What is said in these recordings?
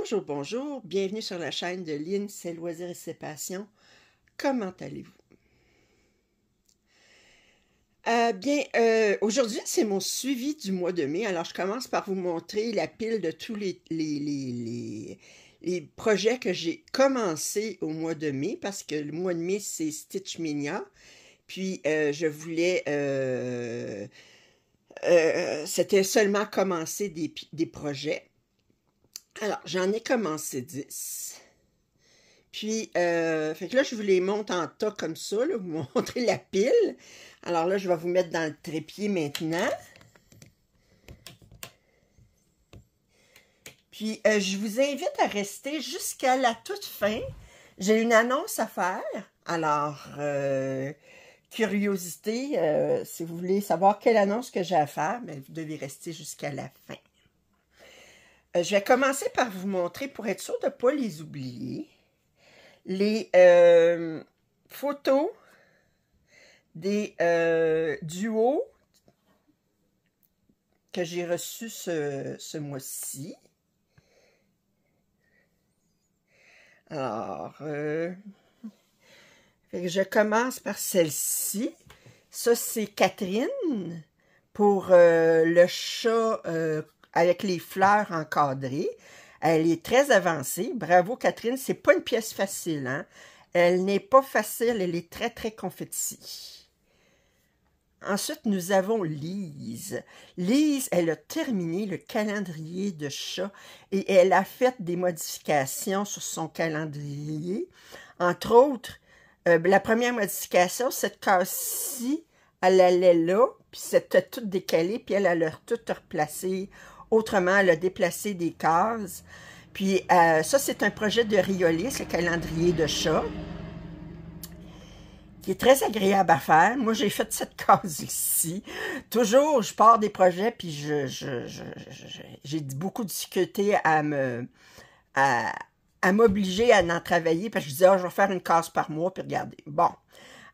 Bonjour, bonjour, bienvenue sur la chaîne de Lynn, ses loisirs et ses passions. Comment allez-vous? Aujourd'hui, c'est mon suivi du mois de mai. Alors, je commence par vous montrer la pile de tous les projets que j'ai commencé au mois de mai, parce que le mois de mai, c'est Stitch Mania. Puis, je voulais... c'était seulement commencer des projets. Alors, j'en ai commencé 10. Puis, fait que là, je vous les montre en tas comme ça, là, vous montrer la pile. Alors là, je vais vous mettre dans le trépied maintenant. Puis, je vous invite à rester jusqu'à la toute fin. J'ai une annonce à faire. Alors, curiosité, si vous voulez savoir quelle annonce que j'ai à faire, mais vous devez rester jusqu'à la fin. Je vais commencer par vous montrer, pour être sûr de ne pas les oublier, les photos des duos que j'ai reçus ce mois-ci. Alors, je commence par celle-ci. Ça, c'est Catherine pour le chat avec les fleurs encadrées. Elle est très avancée. Bravo, Catherine. C'est pas une pièce facile, hein? Elle n'est pas facile. Elle est très, très confetti. Ensuite, nous avons Lise. Lise, elle a terminé le calendrier de chat et elle a fait des modifications sur son calendrier. Entre autres, la première modification, cette case-ci, elle allait là, puis c'était tout décalé, puis elle a tout replacé. Autrement, elle a déplacé des cases. Puis ça, c'est un projet de Riolis, ce calendrier de chat, qui est très agréable à faire. Moi, j'ai fait cette case ici. Toujours, je pars des projets, puis j'ai beaucoup de difficulté à m'obliger à en travailler, parce que je disais, oh, je vais faire une case par mois, puis regardez. Bon.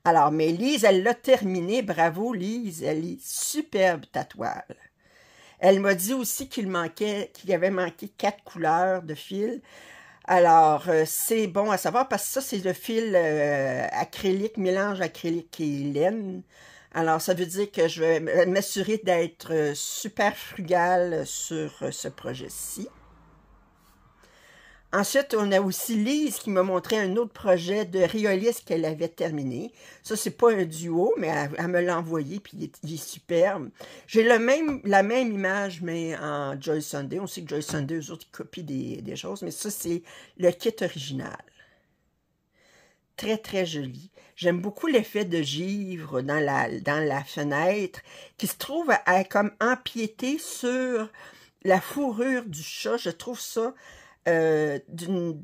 Alors, mais Lise, elle l'a terminé. Bravo, Lise. Elle est superbe, ta toile. Elle m'a dit aussi qu'il avait manqué 4 couleurs de fil. Alors, c'est bon à savoir parce que ça, c'est le fil acrylique, mélange acrylique et laine. Alors, ça veut dire que je vais m'assurer d'être super frugale sur ce projet-ci. Ensuite, on a aussi Lise qui m'a montré un autre projet de Riolis qu'elle avait terminé. Ça, c'est pas un duo, mais elle me l'a envoyé, puis il est superbe. J'ai la même image, mais en Joy Sunday. On sait que Joy Sunday, eux autres, ils copient des choses, mais ça, c'est le kit original. Très, très joli. J'aime beaucoup l'effet de givre dans la fenêtre, qui se trouve à comme empiéter sur la fourrure du chat. Je trouve ça d'une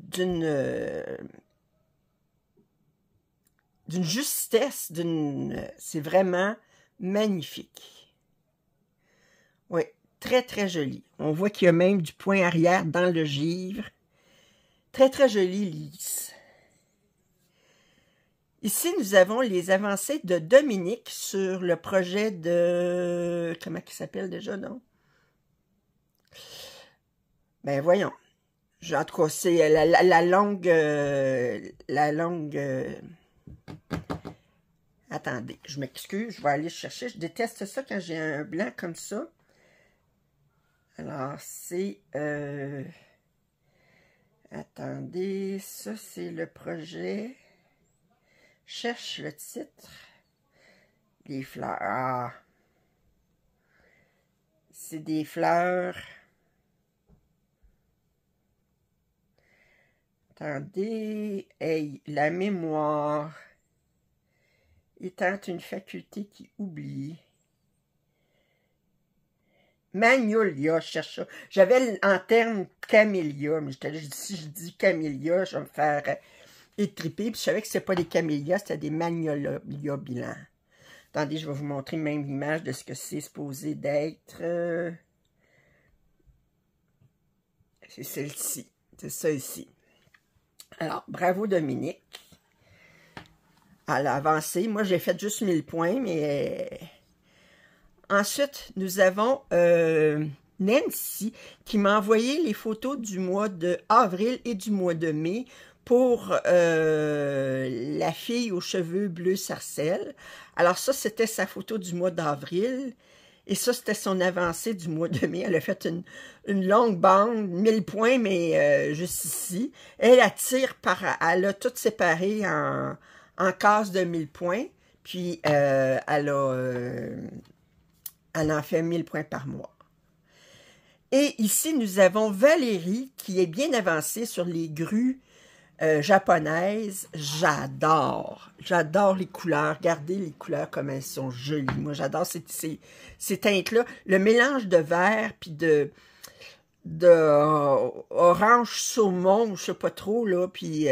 justesse, c'est vraiment magnifique. Oui, très, très joli. On voit qu'il y a même du point arrière dans le givre. Très, très joli, Lise. Ici, nous avons les avancées de Dominique sur le projet de... Comment il s'appelle déjà, non? Ben, voyons. En tout cas, c'est la longue... Attendez, je m'excuse, je vais aller chercher. Je déteste ça quand j'ai un blanc comme ça. Alors, c'est... Attendez, ça, c'est le projet... Cherche le titre. Les fleurs. Ah! C'est des fleurs... Attendez, hey, la mémoire étant une faculté qui oublie. Magnolia, je cherche ça. J'avais en terme camélia, mais si je dis camélia, je vais me faire étriper. Puis je savais que ce pas des camélias, c'était des magnolias blancs. Attendez, je vais vous montrer même l'image de ce que c'est supposé d'être. C'est celle-ci. C'est ça ici. Alors, bravo Dominique. Elle a avancé. Moi, j'ai fait juste 1000 points, mais... Ensuite, nous avons Nancy, qui m'a envoyé les photos du mois d'avril et du mois de mai pour la fille aux cheveux bleus sarcelles. Alors ça, c'était sa photo du mois d'avril. Et ça, c'était son avancée du mois de mai. Elle a fait une longue bande, 1000 points, mais juste ici. Elle a tout séparé en cases de 1000 points. Puis, elle en fait 1000 points par mois. Et ici, nous avons Valérie, qui est bien avancée sur les grues japonaises. J'adore les couleurs. Regardez les couleurs comme elles sont jolies. Moi, j'adore ces teintes-là. Le mélange de vert puis de orange saumon, je sais pas trop, là, puis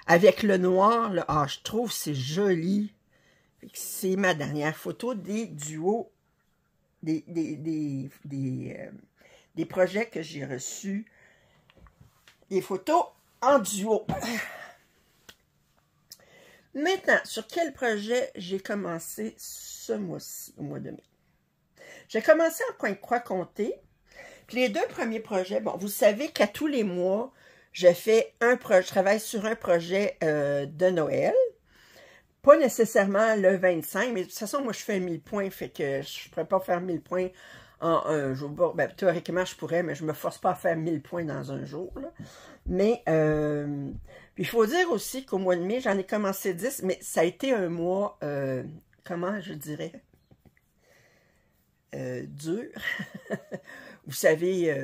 avec le noir, là, je trouve que c'est joli. C'est ma dernière photo des duos, des projets que j'ai reçus, des photos en duo. Maintenant, sur quel projet j'ai commencé ce mois-ci, au mois de mai? J'ai commencé en point de croix compté. Puis les 2 premiers projets, bon, vous savez qu'à tous les mois, je travaille sur un projet de Noël. Pas nécessairement le 25, mais de toute façon, moi, je fais 1000 points, fait que je ne pourrais pas faire 1000 points en un jour. Bon, ben, théoriquement, je pourrais, mais je ne me force pas à faire 1000 points dans un jour, là. Mais, puis il faut dire aussi qu'au mois de mai, j'en ai commencé 10, mais ça a été un mois, comment je dirais, dur. Vous savez,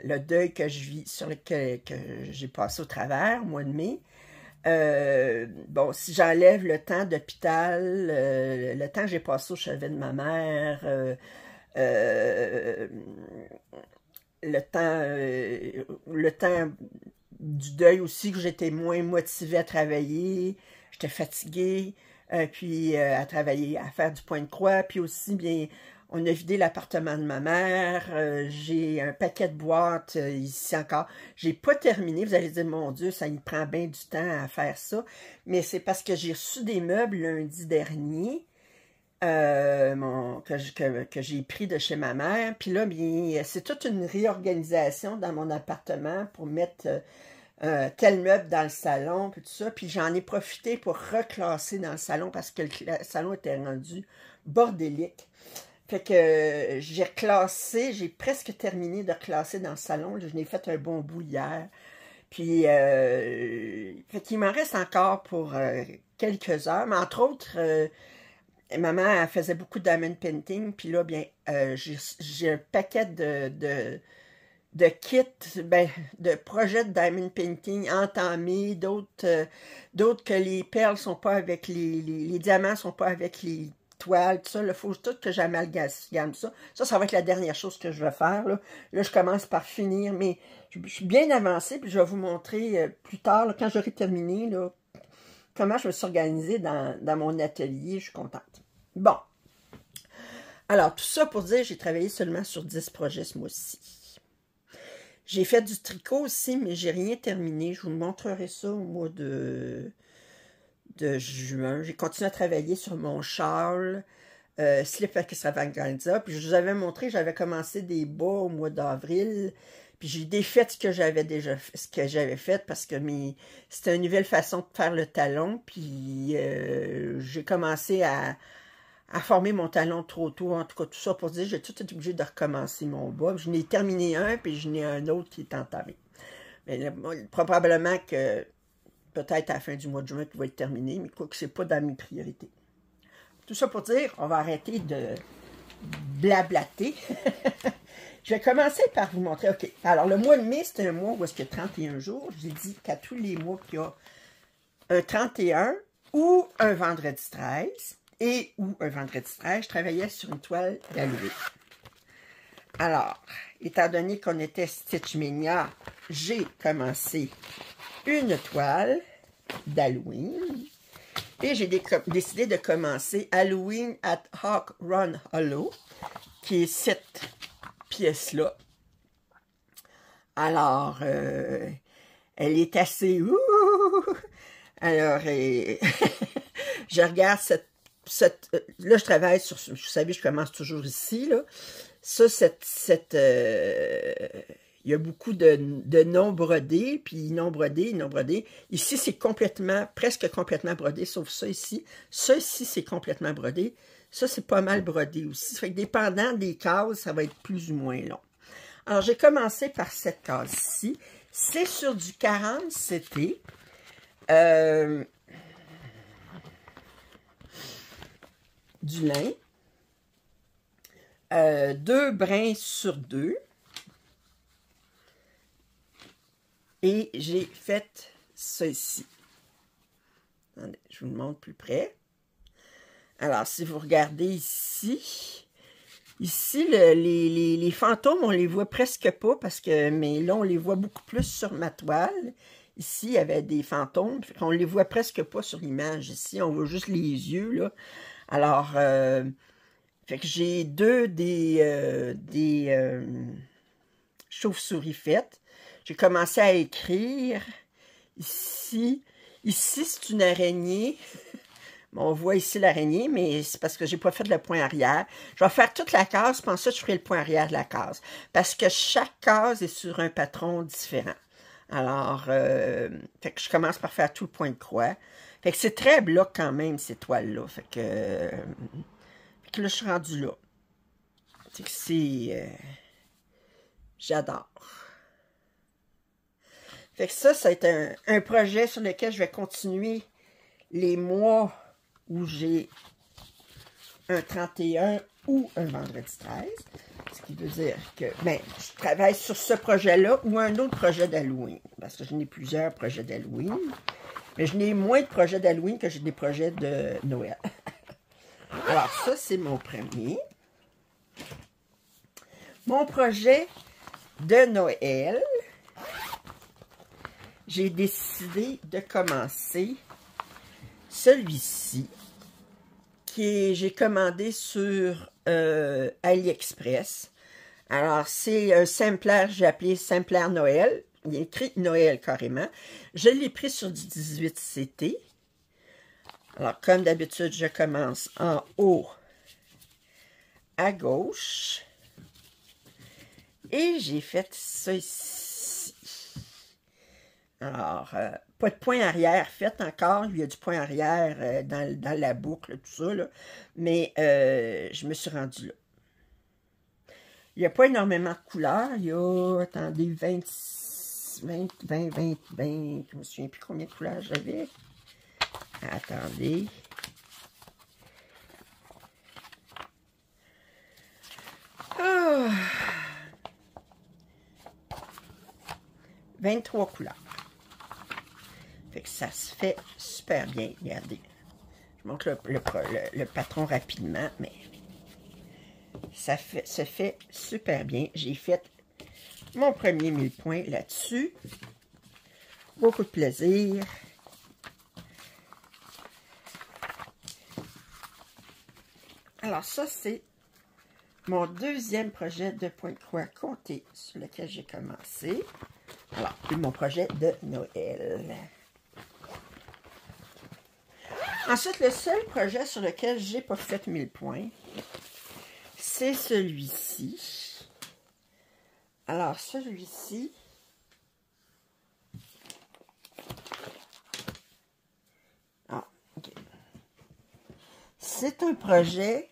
le deuil que je vis, sur lequel que j'ai passé au travers au mois de mai. Bon, si j'enlève le temps d'hôpital, le temps que j'ai passé au chevet de ma mère, le temps du deuil aussi, que j'étais moins motivée à travailler, j'étais fatiguée, puis à travailler, à faire du point de croix, puis aussi, bien, on a vidé l'appartement de ma mère, j'ai un paquet de boîtes ici encore. J'ai pas terminé, vous allez dire, mon Dieu, ça me prend bien du temps à faire ça, mais c'est parce que j'ai reçu des meubles lundi dernier, que j'ai pris de chez ma mère, puis là, bien, c'est toute une réorganisation dans mon appartement pour mettre tel meuble dans le salon, puis tout ça, puis j'en ai profité pour reclasser dans le salon parce que le salon était rendu bordélique. Fait que j'ai reclassé, j'ai presque terminé de classer dans le salon. Je n'ai fait un bon bout hier. Puis, fait qu'il m'en reste encore pour quelques heures. Mais entre autres, maman, elle faisait beaucoup de diamond painting. Puis là, bien, j'ai un paquet de kits, ben, de projets de diamond painting entamés, d'autres que les perles sont pas avec les diamants sont pas avec les toile, tout ça, il faut tout que j'amalgame ça. Ça va être la dernière chose que je vais faire. Là, je commence par finir, mais je suis bien avancée, puis je vais vous montrer plus tard, là, quand j'aurai terminé, là, comment je me suis organisée dans mon atelier. Je suis contente. Bon. Alors, tout ça pour dire, j'ai travaillé seulement sur 10 projets ce mois-ci. J'ai fait du tricot aussi, mais j'ai rien terminé. Je vous montrerai ça au mois de juin. J'ai continué à travailler sur mon châle, slip extravaganza. Puis je vous avais montré, j'avais commencé des bas au mois d'avril. Puis j'ai défait ce que j'avais fait parce que c'était une nouvelle façon de faire le talon. Puis j'ai commencé à former mon talon trop tôt. En tout cas, tout ça pour dire, j'ai tout été obligé de recommencer mon bas. Je n'ai terminé un, puis je n'ai un autre qui est entamé. Mais probablement que peut-être à la fin du mois de juin qui va être terminé, mais quoi que c'est pas dans mes priorités. Tout ça pour dire, on va arrêter de blablater. Je vais commencer par vous montrer. OK, alors le mois de mai, c'est un mois où est-ce qu'il y a 31 jours. J'ai dit qu'à tous les mois qu'il y a un 31 ou un vendredi 13 et ou un vendredi 13, je travaillais sur une toile d'Halloween. Alors, étant donné qu'on était Stitchmania, j'ai commencé une toile d'Halloween et j'ai décidé de commencer Halloween at Hawk Run Hollow, qui est cette pièce-là. Alors, elle est assez... Alors, je regarde là, je travaille sur... Vous savez, je commence toujours ici, là. Ça, il y a beaucoup de non brodés, puis non brodés, non brodés. Ici, c'est presque complètement brodé, sauf ça ici. Ça ici, c'est complètement brodé. Ça, c'est pas mal brodé aussi. Ça fait que dépendant des cases, ça va être plus ou moins long. Alors, j'ai commencé par cette case-ci. C'est sur du 40 CT. Du lin. 2 brins sur 2. Et j'ai fait ça ici. Attendez, je vous le montre plus près. Alors, si vous regardez ici, les fantômes, on les voit presque pas, mais là, on les voit beaucoup plus sur ma toile. Ici, il y avait des fantômes, on les voit presque pas sur l'image. Ici, on voit juste les yeux, là. Alors, fait que j'ai des chauves-souris faites. J'ai commencé à écrire. Ici, c'est une araignée. On voit ici l'araignée, mais c'est parce que j'ai pas fait le point arrière. Je vais faire toute la case, puis ensuite je ferai le point arrière de la case. Parce que chaque case est sur un patron différent. Alors, fait que je commence par faire tout le point de croix. Fait que c'est très bloc quand même, ces toiles-là. Fait que là, je suis rendue là. Fait que c'est... j'adore. Fait que ça va être un projet sur lequel je vais continuer les mois où j'ai un 31 ou un vendredi 13. Ce qui veut dire que, je travaille sur ce projet-là ou un autre projet d'Halloween. Parce que je n'ai plusieurs projets d'Halloween. Mais je n'ai moins de projets d'Halloween que j'ai des projets de Noël. Alors, ça, c'est mon premier. Mon projet de Noël, j'ai décidé de commencer celui-ci, j'ai commandé sur AliExpress. Alors, c'est un sampler, j'ai appelé sampler Noël. Il y a écrit Noël carrément. Je l'ai pris sur du 18 CT. Alors, comme d'habitude, je commence en haut à gauche. Et j'ai fait ça ici. Alors, pas de point arrière fait encore. Il y a du point arrière dans la boucle, tout ça, là. Mais je me suis rendue là. Il n'y a pas énormément de couleurs. Il y a, attendez, 20, je me souviens plus combien de couleurs j'avais. Attendez. Ah. 23 couleurs. Fait que ça se fait super bien. Regardez. Je montre le patron rapidement, mais ça se fait super bien. J'ai fait mon premier 1000 points là-dessus. Beaucoup de plaisir. Alors ça, c'est mon deuxième projet de point de croix compté sur lequel j'ai commencé. Alors, mon projet de Noël. Ensuite, le seul projet sur lequel j'ai pas fait 1000 points, c'est celui-ci. Alors, celui-ci, ok. C'est un projet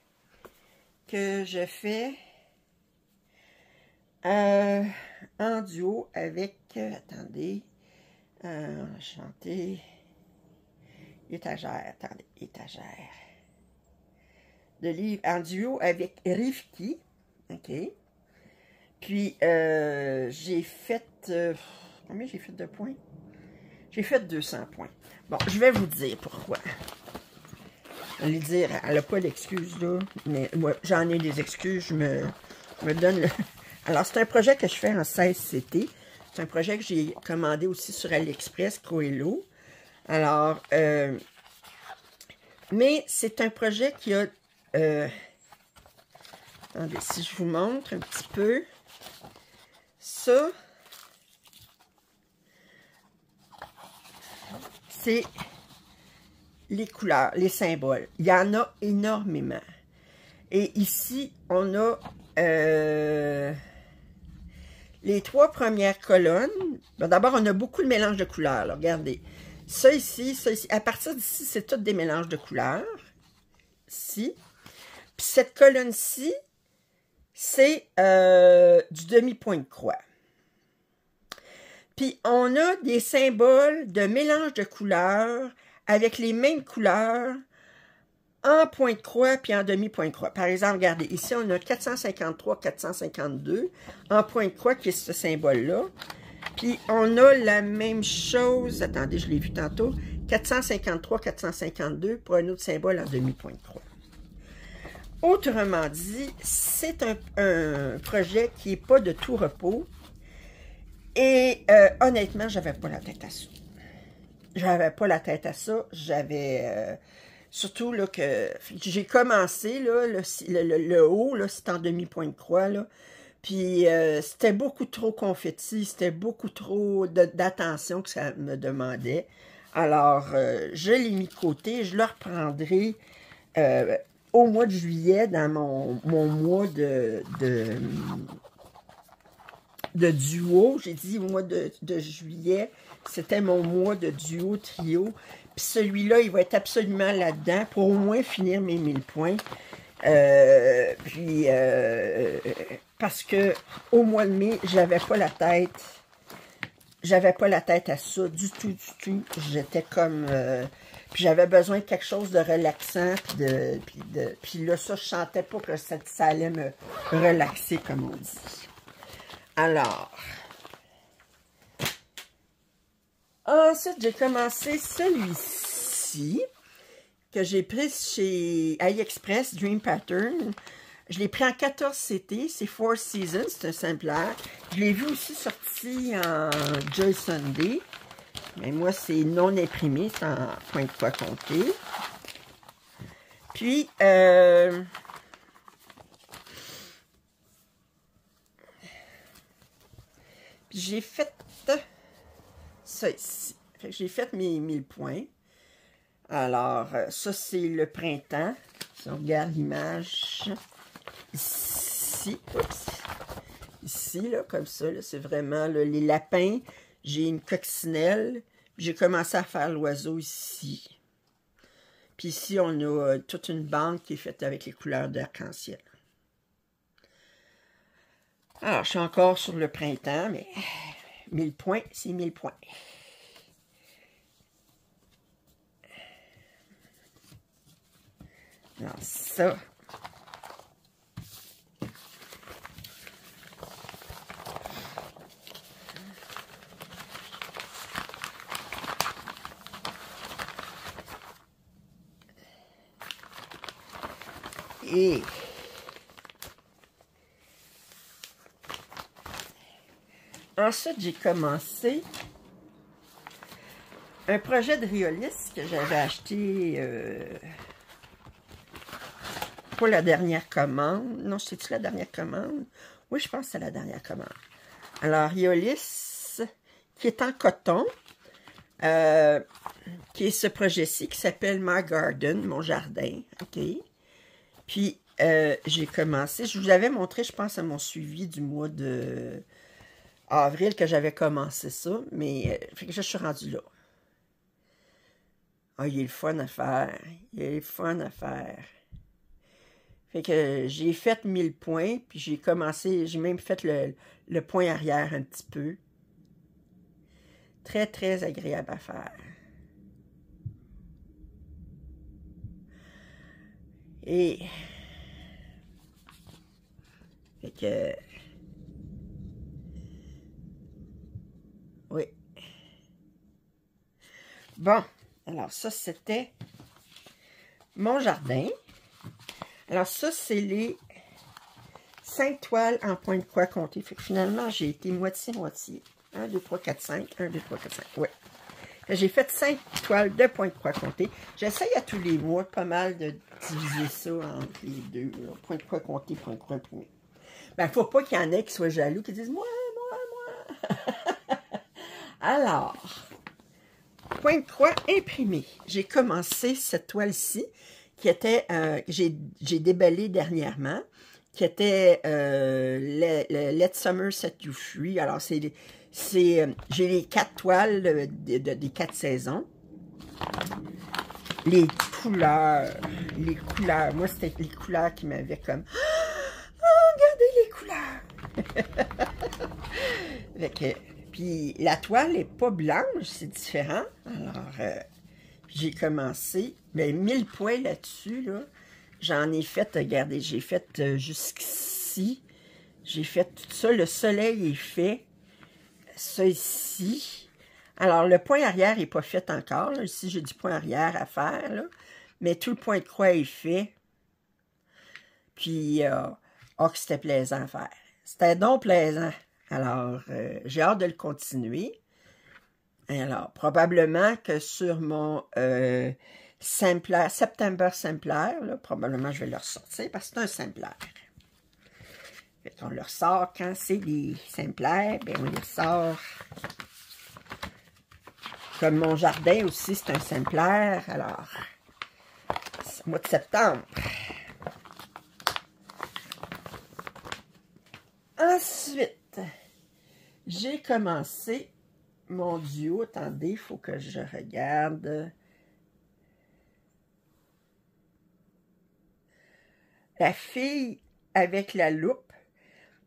que je fais en duo avec, attendez, chanter, étagère, attendez, étagère, de livres en duo avec Rifki, ok, puis j'ai fait, combien j'ai fait de points? J'ai fait 200 points. Bon, je vais vous dire pourquoi. Allez dire, elle n'a pas d'excuses, là, mais moi, j'en ai des excuses, je me donne le... Alors, c'est un projet que je fais en 16 CT. C'est un projet que j'ai commandé aussi sur AliExpress, Coelho. Alors, mais c'est un projet qui a... attendez, si je vous montre un petit peu. Ça, c'est les couleurs, les symboles. Il y en a énormément. Et ici, on a les 3 premières colonnes, bon, d'abord, on a beaucoup de mélanges de couleurs. Là, regardez. Ça ici. À partir d'ici, c'est tous des mélanges de couleurs. Ici. Puis cette colonne-ci, c'est du demi-point de croix. Puis on a des symboles de mélange de couleurs avec les mêmes couleurs en point de croix puis en demi-point de croix. Par exemple, regardez, ici, on a 453, 452 en point de croix, qui est ce symbole-là. Puis, on a la même chose, attendez, je l'ai vu tantôt, 453, 452 pour un autre symbole en demi-point de croix. Autrement dit, c'est un projet qui n'est pas de tout repos. Et honnêtement, j'avais pas la tête à ça. J'avais pas la tête à ça. J'avais... surtout là, que j'ai commencé, là, le haut, là, c'était en demi-point de croix, là. Puis c'était beaucoup trop confetti, c'était beaucoup trop d'attention que ça me demandait. Alors, je l'ai mis de côté, je le reprendrai au mois de juillet, dans mon mois de duo. J'ai dit au mois de juillet, c'était mon mois de duo, trio. Puis celui-là, il va être absolument là-dedans pour au moins finir mes 1000 points. Parce que au mois de mai, j'avais pas la tête. J'avais pas la tête à ça du tout. J'étais comme... puis j'avais besoin de quelque chose de relaxant. Puis là, ça, je sentais pas que ça allait me relaxer, comme on dit. Alors... Ensuite, j'ai commencé celui-ci, que j'ai pris chez AliExpress, Dream Pattern. Je l'ai pris en 14 CT, c'est Four Seasons, c'est un exemplaire. Je l'ai vu aussi sorti en Joy Sunday. Mais moi, c'est non imprimé, c'est en point de croix compté. Puis, j'ai fait ça ici. J'ai fait mes 1000 points. Alors, ça, c'est le printemps. Si on regarde l'image ici, oups, ici, là, comme ça, c'est vraiment là, les lapins. J'ai une coccinelle. J'ai commencé à faire l'oiseau ici. Puis ici, on a toute une bande qui est faite avec les couleurs d'arc-en-ciel. Alors, je suis encore sur le printemps, mais 1000 points, c'est 1000 points. Alors, ça. Et ensuite, j'ai commencé un projet de Riolis que j'avais acheté pour la dernière commande. Non, c'est-tu la dernière commande? Oui, je pense que c'est la dernière commande. Alors, Riolis, qui est en coton, qui est ce projet-ci qui s'appelle My Garden, mon jardin. OK? Puis, j'ai commencé, je vous avais montré, je pense, à mon suivi du mois de avril que j'avais commencé ça, mais fait que je suis rendue là. Ah, il est le fun à faire. Il est le fun à faire. Fait que j'ai fait 1000 points, puis j'ai commencé, j'ai même fait le point arrière un petit peu. Très, très agréable à faire. Et... fait que... oui. Bon, alors ça, c'était mon jardin. Alors ça, c'est les 5 toiles en point de croix compté. Fait que finalement, j'ai été moitié-moitié. 1, 2, 3, 4, 5. 1, 2, 3, 4, 5. Ouais. J'ai fait 5 toiles de point de croix compté. J'essaye à tous les mois pas mal de diviser ça entre les deux. Là. Point de croix compté, point de croix imprimé. Ben, faut pas qu'il y en ait qui soient jaloux, qui disent « Moi. » Alors, point de croix imprimé. J'ai commencé cette toile-ci, qui était, j'ai déballé dernièrement. qui était le Let Summer Set You Free. Alors, j'ai les 4 toiles des 4 saisons. Les couleurs, moi, c'était les couleurs qui m'avaient comme... Oh, regardez les couleurs! Puis la toile n'est pas blanche, c'est différent. Alors, j'ai commencé, mais 1000 points là-dessus, là. J'en ai fait, regardez, j'ai fait jusqu'ici. J'ai fait tout ça. Le soleil est fait. Ça ici. Alors, le point arrière n'est pas fait encore. Là. Ici, j'ai du point arrière à faire. Là. Mais tout le point de croix est fait. Puis, oh, que c'était plaisant à faire. C'était donc plaisant. Alors, j'ai hâte de le continuer. Alors, probablement que sur mon... September Sampler, là, probablement je vais le ressortir parce que c'est un Sampler. On le ressort quand c'est des Samplers, bien on les ressort. Comme mon jardin aussi, c'est un Sampler, alors c'est le mois de septembre. Ensuite, j'ai commencé mon duo. Attendez, il faut que je regarde... La fille avec la loupe,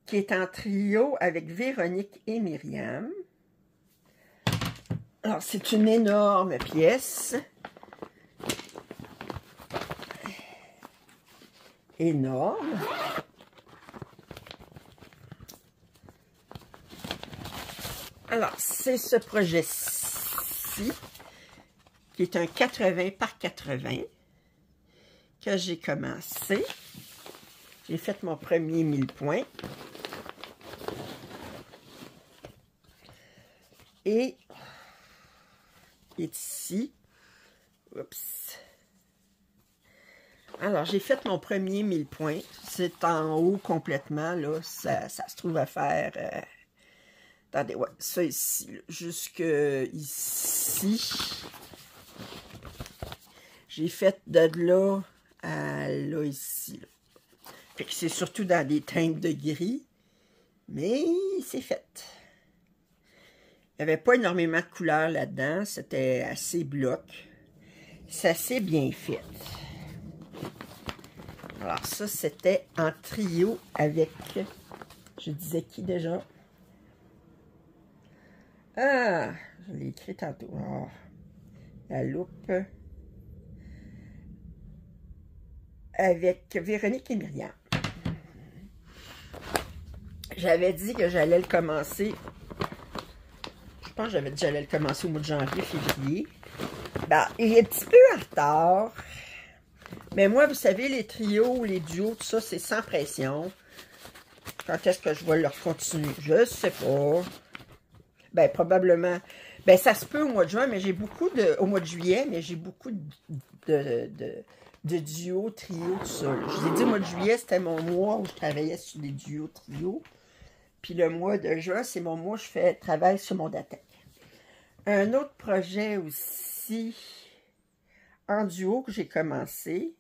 qui est en trio avec Véronique et Myriam. Alors, c'est une énorme pièce. Énorme. Alors, c'est ce projet-ci, qui est un 80 par 80, que j'ai commencé. J'ai fait mon premier 1000 points. Et il est ici. Oups. Alors, j'ai fait mon premier 1000 points. C'est en haut complètement, là. Ça se trouve à faire... attendez, ouais, ça ici, jusque ici. J'ai fait de là à là, ici, là. Fait que c'est surtout dans des teintes de gris, mais c'est fait. Il n'y avait pas énormément de couleurs là-dedans, c'était assez bloc. Ça s'est bien fait. Alors ça, c'était en trio avec, je disais qui déjà? Ah, je l'ai écrit tantôt. Oh, la loupe. Avec Véronique et Myriam. J'avais dit que j'allais le commencer. Je pense que j'avais dit que j'allais le commencer au mois de janvier, février. Ben, il est un petit peu en retard. Mais moi, vous savez, les trios, les duos, tout ça, c'est sans pression. Quand est-ce que je vais leur continuer? Je sais pas. Ben, probablement. Ben, ça se peut au mois de juin, mais j'ai beaucoup de... Au mois de juillet, mais j'ai beaucoup de duos, trios, tout ça. Là. Je vous ai dit, le mois de juillet, c'était mon mois où je travaillais sur des duos, trios. Puis le mois de juin, c'est mon mois où je travaille sur mon DATEC. Un autre projet aussi en duo que j'ai commencé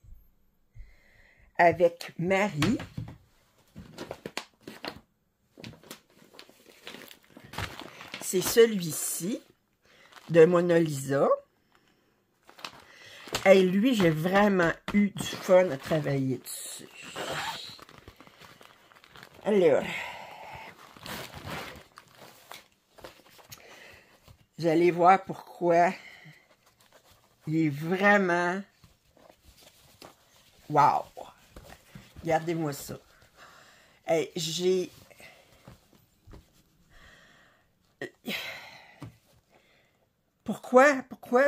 avec Marie. C'est celui-ci de Mona Lisa. Et lui, j'ai vraiment eu du fun à travailler dessus. Alors, vous allez voir pourquoi il est vraiment... Wow! Regardez-moi ça. Hey, j'ai... Pourquoi,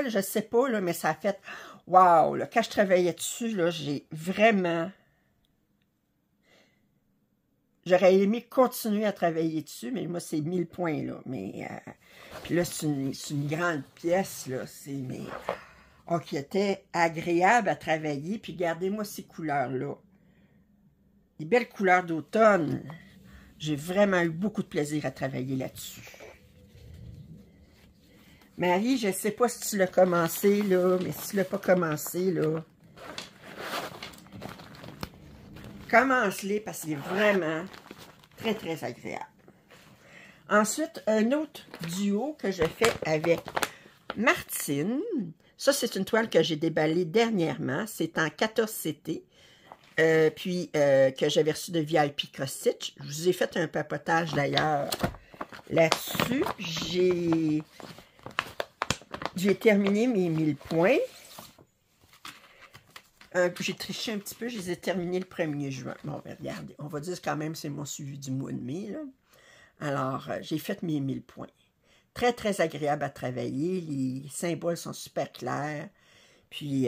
je sais pas, là, mais ça a fait... Wow! Là, quand je travaillais dessus, là, j'ai vraiment... J'aurais aimé continuer à travailler dessus, mais moi, c'est 1000 points, là. Mais, puis là, c'est une grande pièce, là. C'est, mais... Oh, qui était agréable à travailler. Puis, regardez-moi ces couleurs-là. Des belles couleurs d'automne. J'ai vraiment eu beaucoup de plaisir à travailler là-dessus. Marie, je ne sais pas si tu l'as commencé, là, mais si tu ne l'as pas commencé, là, Commence-les parce qu'il est vraiment très, très agréable. Ensuite, un autre duo que je fais avec Martine. Ça, c'est une toile que j'ai déballée dernièrement. C'est en 14CT. Que j'avais reçu de VIP Cross Stitch. Je vous ai fait un papotage d'ailleurs là-dessus. J'ai terminé mes 1000 points. J'ai triché un petit peu. Je les ai terminés le 1er juin. Bon, ben, regardez. On va dire quand même c'est mon suivi du mois de mai. Là. Alors, j'ai fait mes 1000 points. Très, très agréable à travailler. Les symboles sont super clairs. Puis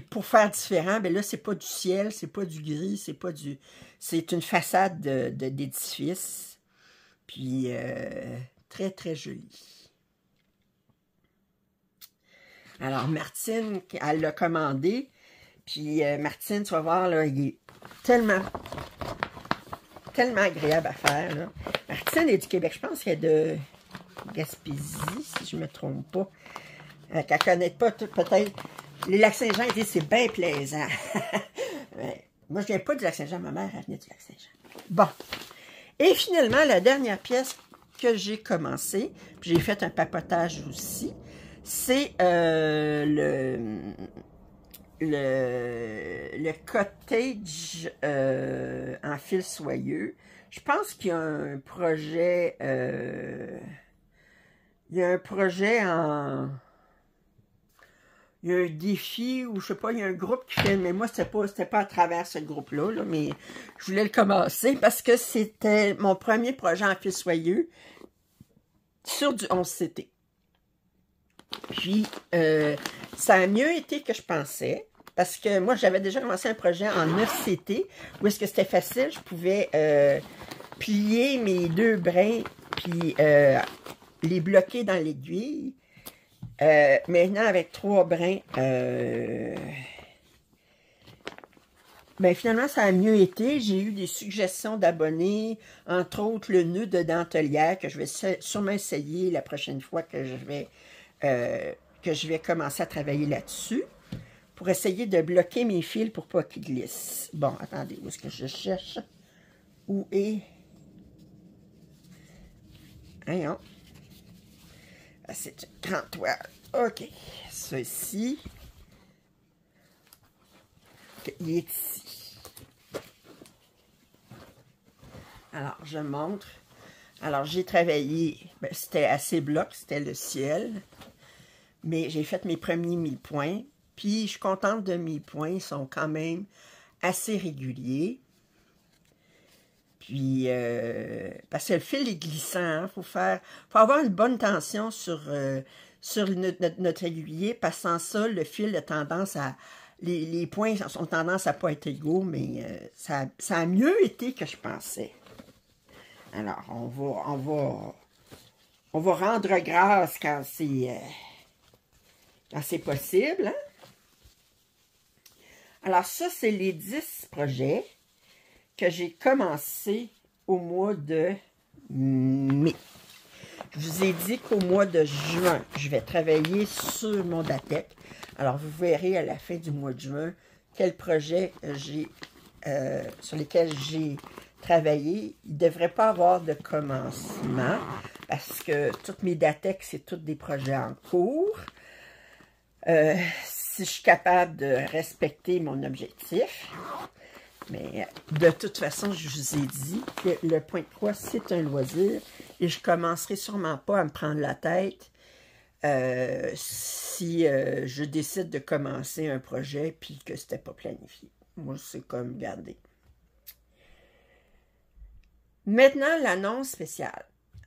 pour faire différent, ben là, c'est pas du ciel, c'est pas du gris, c'est pas du... C'est une façade d'édifice. Puis très, très jolie. Alors, Martine, elle l'a commandé. Puis Martine, tu vas voir, là, il est tellement agréable à faire. Là. Martine est du Québec, je pense qu'elle est de Gaspésie, si je ne me trompe pas. Qu'elle ne connaît pas peut-être. Les Lac-Saint-Jean, c'est bien plaisant. Moi, je ne viens pas du Lac-Saint-Jean. Ma mère, elle venait du Lac-Saint-Jean. Bon. Et finalement, la dernière pièce que j'ai commencé, puis j'ai fait un papotage aussi, c'est le cottage en fil soyeux. Je pense qu'il y a un projet... il y a un projet en... Il y a un défi, ou je sais pas, il y a un groupe qui fait, mais moi, c'était pas à travers ce groupe-là, là, mais je voulais le commencer parce que c'était mon premier projet en fil soyeux sur du 11CT. Puis, ça a mieux été que je pensais, parce que moi, j'avais déjà commencé un projet en 9CT, où est-ce que c'était facile, je pouvais plier mes 2 brins, puis les bloquer dans l'aiguille. Maintenant, avec 3 brins, ben finalement, ça a mieux été. J'ai eu des suggestions d'abonnés, entre autres le nœud de dentelière, que je vais sûrement essayer la prochaine fois que je vais commencer à travailler là-dessus, pour essayer de bloquer mes fils pour pas qu'ils glissent. Bon, attendez, où est-ce que je cherche? Où est... Voyons. C'est une grande toile. OK. Ceci. Il est ici. Alors, je montre. Alors, j'ai travaillé. Ben, c'était assez bloc. C'était le ciel. Mais j'ai fait mes premiers 1000 points. Puis, je suis contente de mes points. Ils sont quand même assez réguliers. Puis, parce que le fil est glissant, hein, faut avoir une bonne tension sur notre aiguiller, parce que sans ça, le fil a tendance à, les points ont tendance à pas être égaux, mais ça a mieux été que je pensais. Alors, on va rendre grâce quand c'est possible, hein? Alors, ça, c'est les 10 projets que j'ai commencé au mois de mai. Je vous ai dit qu'au mois de juin, je vais travailler sur mon DATEC. Alors, vous verrez à la fin du mois de juin quel projet sur lesquels j'ai travaillé. Il ne devrait pas avoir de commencement parce que toutes mes DATEC, c'est tous des projets en cours. Si je suis capable de respecter mon objectif. Mais de toute façon, je vous ai dit que le point de croix, c'est un loisir. Et je ne commencerai sûrement pas à me prendre la tête si je décide de commencer un projet puis que ce n'était pas planifié. Moi, c'est comme, regardez. Maintenant, l'annonce spéciale.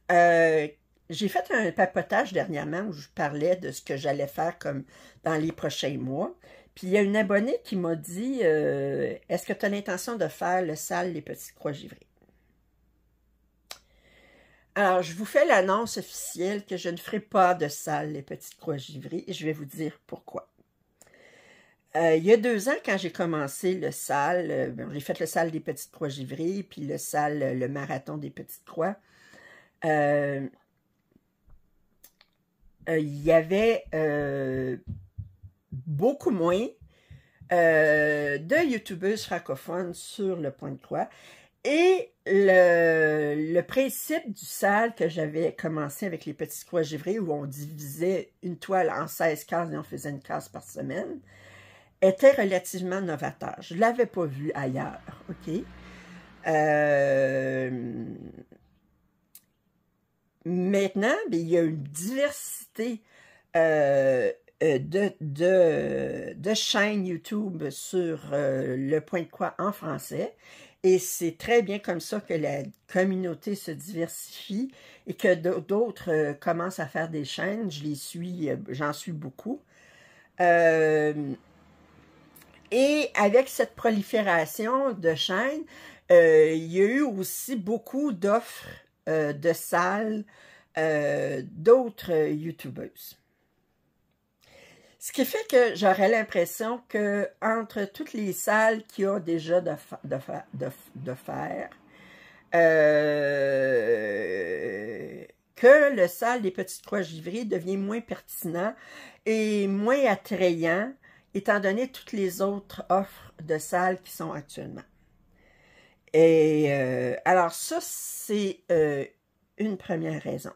J'ai fait un papotage dernièrement où je parlais de ce que j'allais faire comme dans les prochains mois. Puis il y a une abonnée qui m'a dit est-ce que tu as l'intention de faire le sale Les Petites Croix Givrées? Alors, je vous fais l'annonce officielle que je ne ferai pas de sale Les Petites Croix Givrées et je vais vous dire pourquoi. Il y a 2 ans, quand j'ai commencé le sale, j'ai fait le sale des Petites Croix Givrées, puis le sale, le marathon des Petites Croix. Il y avait beaucoup moins de youtubeuses francophones sur le point de croix. Et le principe du sal que j'avais commencé avec les petites croix givrées, où on divisait une toile en 16 cases et on faisait une case par semaine, était relativement novateur. Je ne l'avais pas vu ailleurs, OK? Maintenant, bien, il y a une diversité de chaînes YouTube sur le point de croix en français. Et c'est très bien comme ça que la communauté se diversifie et que d'autres commencent à faire des chaînes. Je les suis, j'en suis beaucoup. Et avec cette prolifération de chaînes, il y a eu aussi beaucoup d'offres de salles d'autres YouTubeuses. Ce qui fait que j'aurais l'impression que entre toutes les salles qu'il y a déjà de faire, que le sale des petites croix givrées devient moins pertinent et moins attrayant, étant donné toutes les autres offres de salles qui sont actuellement. Et alors ça, c'est une première raison.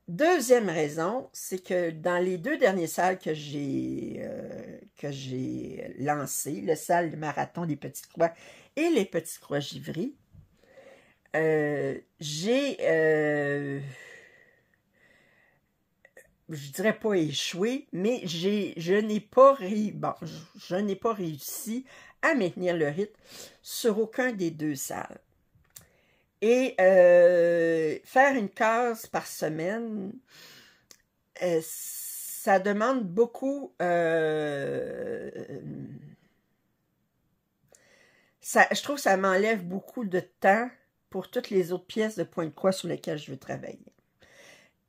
Deuxième raison, c'est que dans les 2 dernières salles que j'ai lancées, le salle du marathon des petites croix et les petites croix givrées, je dirais pas échoué, mais je n'ai pas réussi à maintenir le rythme sur aucun des 2 salles. Et faire une case par semaine, ça demande beaucoup. Je trouve que ça m'enlève beaucoup de temps pour toutes les autres pièces de point de croix sur lesquelles je veux travailler.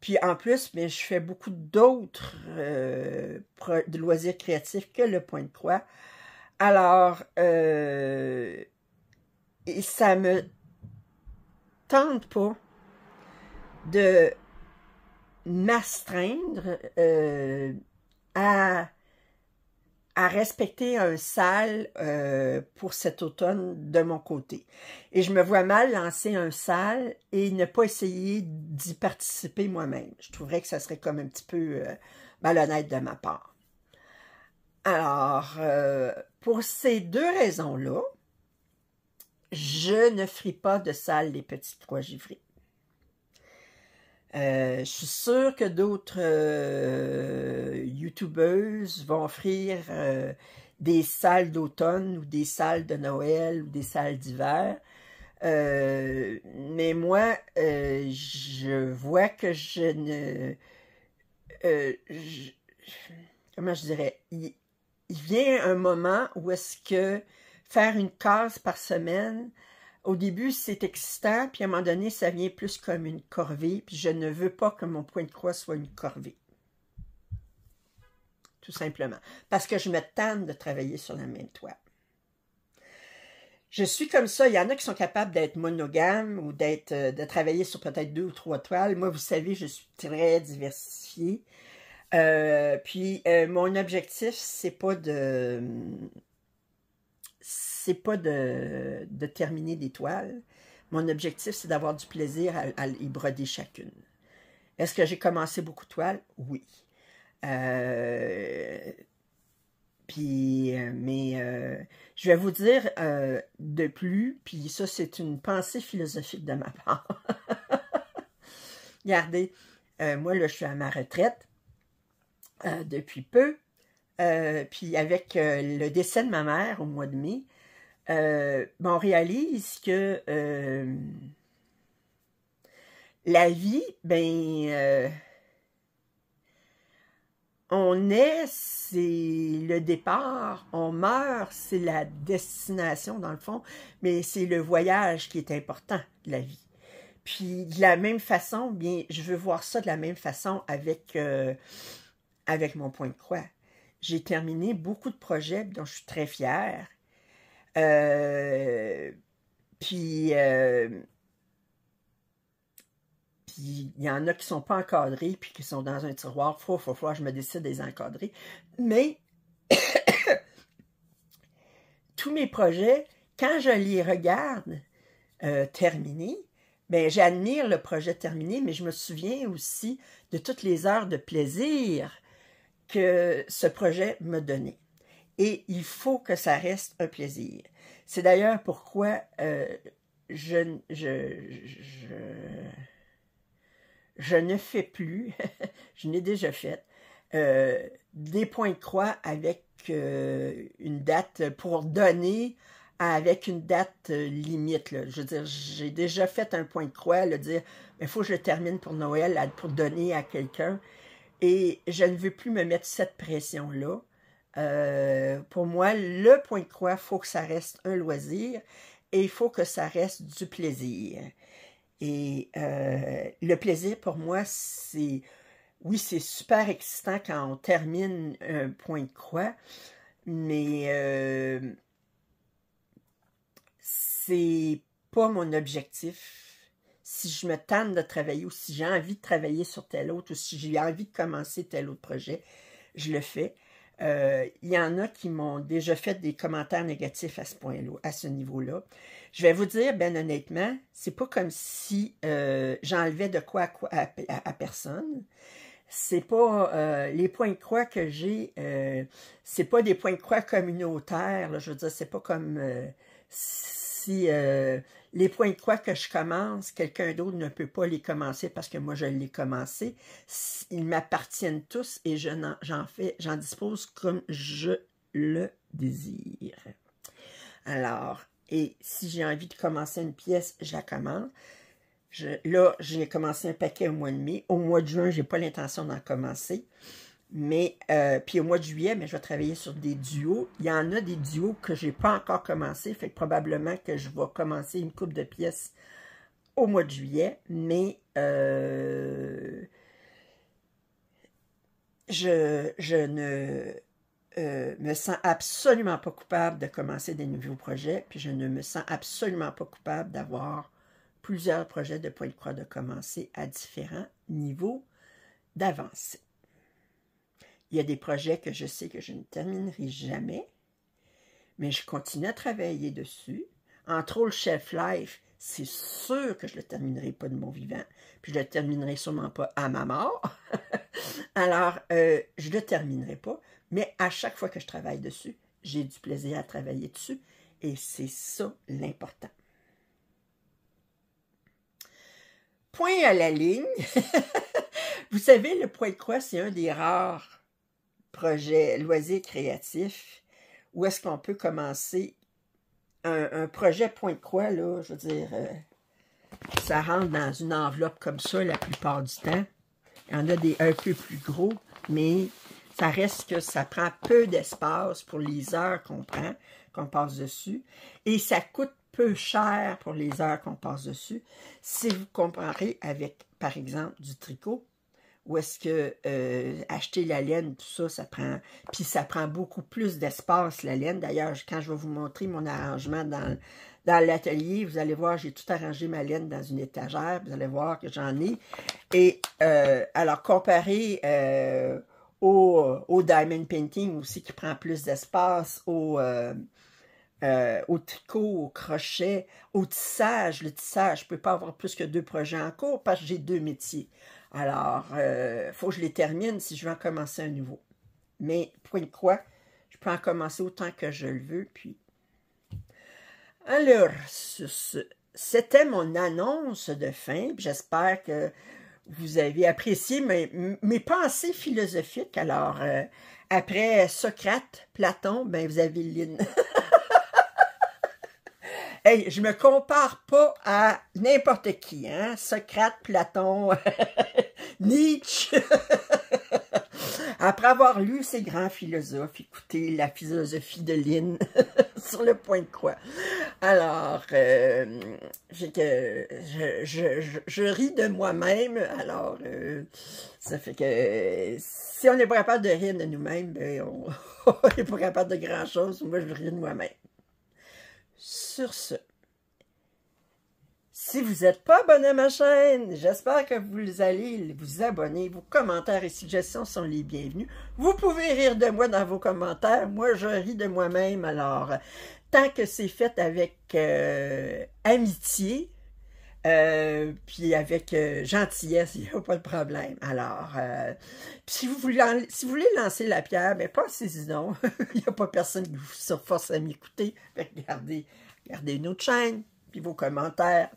Puis en plus, mais je fais beaucoup d'autres de loisirs créatifs que le point de croix. Alors, et ça me tente pas de m'astreindre à respecter un sal pour cet automne de mon côté. Et je me vois mal lancer un sal et ne pas essayer d'y participer moi-même. Je trouverais que ça serait comme un petit peu malhonnête de ma part. Alors, pour ces 2 raisons-là, je ne ferai pas de salle des petites croix givrées. Je suis sûre que d'autres youtubeuses vont offrir des salles d'automne ou des salles de Noël ou des salles d'hiver. Mais moi, je vois que je ne... comment je dirais? Il vient un moment où est-ce que faire une case par semaine, au début, c'est excitant, puis à un moment donné, ça vient plus comme une corvée, puis je ne veux pas que mon point de croix soit une corvée. Tout simplement. Parce que je me tanne de travailler sur la même toile. Je suis comme ça. Il y en a qui sont capables d'être monogames ou de travailler sur peut-être 2 ou 3 toiles. Moi, vous savez, je suis très diversifiée. Mon objectif, c'est pas de terminer des toiles. Mon objectif, c'est d'avoir du plaisir à y broder chacune. Est-ce que j'ai commencé beaucoup de toiles? Oui. Je vais vous dire de plus, puis ça, c'est une pensée philosophique de ma part. Regardez, moi, là, je suis à ma retraite depuis peu. Puis avec le décès de ma mère au mois de mai, on réalise que la vie, on est, c'est le départ, on meurt, c'est la destination dans le fond, mais c'est le voyage qui est important de la vie. Puis de la même façon, bien, je veux voir ça de la même façon avec mon point de croix. J'ai terminé beaucoup de projets dont je suis très fière. Puis il y en a qui ne sont pas encadrés, puis qui sont dans un tiroir. Faut, je me décide de les encadrer. Mais tous mes projets, quand je les regarde terminés, ben, j'admire le projet terminé, mais je me souviens aussi de toutes les heures de plaisir que ce projet me donnait. Et il faut que ça reste un plaisir. C'est d'ailleurs pourquoi je ne fais plus, je n'ai déjà fait, des points de croix avec une date pour donner avec une date limite. Là. Je veux dire, j'ai déjà fait un point de croix, là, dire il faut que je le termine pour Noël, pour donner à quelqu'un. Et je ne veux plus me mettre cette pression-là. Pour moi, le point de croix, il faut que ça reste un loisir et il faut que ça reste du plaisir. Et le plaisir, pour moi, c'est... Oui, c'est super excitant quand on termine un point de croix, mais c'est pas mon objectif. Si je me tente de travailler ou si j'ai envie de travailler sur tel autre ou si j'ai envie de commencer tel autre projet, je le fais. Il y en a qui m'ont déjà fait des commentaires négatifs à ce point-là, à ce niveau-là. Je vais vous dire, ben honnêtement, c'est pas comme si j'enlevais de quoi à personne. C'est pas les points de croix que j'ai, c'est pas des points de croix communautaires. Là, je veux dire, c'est pas comme si les points de croix que je commence, quelqu'un d'autre ne peut pas les commencer parce que moi je l'ai commencé. Ils m'appartiennent tous et j'en dispose comme je le désire. Alors, et si j'ai envie de commencer une pièce, je la commence. Là, j'ai commencé un paquet au mois de mai. Au mois de juin, je n'ai pas l'intention d'en commencer. Mais, puis au mois de juillet, mais je vais travailler sur des duos. Il y en a des duos que je n'ai pas encore commencé. Fait que probablement que je vais commencer une couple de pièces au mois de juillet. Mais je ne me sens absolument pas coupable de commencer des nouveaux projets. Puis je ne me sens absolument pas coupable d'avoir plusieurs projets de point de croix de commencer à différents niveaux d'avancée. Il y a des projets que je sais que je ne terminerai jamais, mais je continue à travailler dessus. Entre autres, le Shelf Life, c'est sûr que je ne le terminerai pas de mon vivant, puis je ne le terminerai sûrement pas à ma mort. Alors, je ne le terminerai pas, mais à chaque fois que je travaille dessus, j'ai du plaisir à travailler dessus, et c'est ça l'important. Point à la ligne. Vous savez, le point de croix, c'est un des rares projets loisirs créatifs où est-ce qu'on peut commencer un projet point de croix, là, je veux dire, ça rentre dans une enveloppe comme ça la plupart du temps. Il y en a des un peu plus gros, mais ça reste que ça prend peu d'espace pour les heures qu'on passe dessus. Et ça coûte peu cher pour les heures qu'on passe dessus. Si vous comparez avec, par exemple, du tricot, où est-ce que acheter la laine, tout ça, ça prend beaucoup plus d'espace, la laine. D'ailleurs, quand je vais vous montrer mon arrangement dans l'atelier, vous allez voir, j'ai tout arrangé ma laine dans une étagère, vous allez voir que j'en ai. Et alors, comparé au diamond painting aussi, qui prend plus d'espace, au tricot, au crochet, au tissage. Le tissage, je ne peux pas avoir plus que 2 projets en cours parce que j'ai 2 métiers. Alors, il faut que je les termine si je veux en commencer un nouveau. Mais, point de croix, je peux en commencer autant que je le veux. Puis, alors, c'était mon annonce de fin. J'espère que vous avez apprécié mes pensées philosophiques. Alors, après Socrate, Platon, ben vous avez Lynn. Hey, je me compare pas à n'importe qui, hein? Socrate, Platon, Nietzsche. Après avoir lu ces grands philosophes, écoutez la philosophie de Lynn sur le point de croix. Alors, je ris de moi-même. Alors, ça fait que si on n'est pas capable de rire de nous-mêmes, ben, on n'est pas capable de grand-chose. Moi, je ris de moi-même. Sur ce, si vous n'êtes pas abonné à ma chaîne, j'espère que vous allez vous abonner. Vos commentaires et suggestions sont les bienvenus. Vous pouvez rire de moi dans vos commentaires. Moi, je ris de moi-même. Alors, tant que c'est fait avec amitié, puis avec gentillesse, il n'y a pas de problème. Alors, puis si vous voulez lancer la pierre, ben passez-y donc. Il n'y a pas personne qui vous force à m'écouter. Regardez notre chaîne, puis vos commentaires.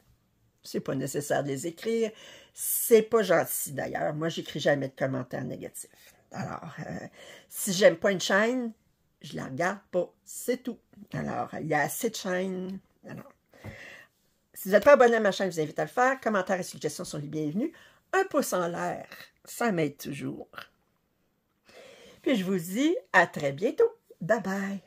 C'est pas nécessaire de les écrire. C'est pas gentil d'ailleurs. Moi, j'écris jamais de commentaires négatifs. Alors, si j'aime pas une chaîne, je la regarde pas. C'est tout. Alors, il y a assez de chaînes. Alors, si vous n'êtes pas abonné à ma chaîne, je vous invite à le faire. Commentaires et suggestions sont les bienvenus. Un pouce en l'air, ça m'aide toujours. Puis je vous dis à très bientôt. Bye bye.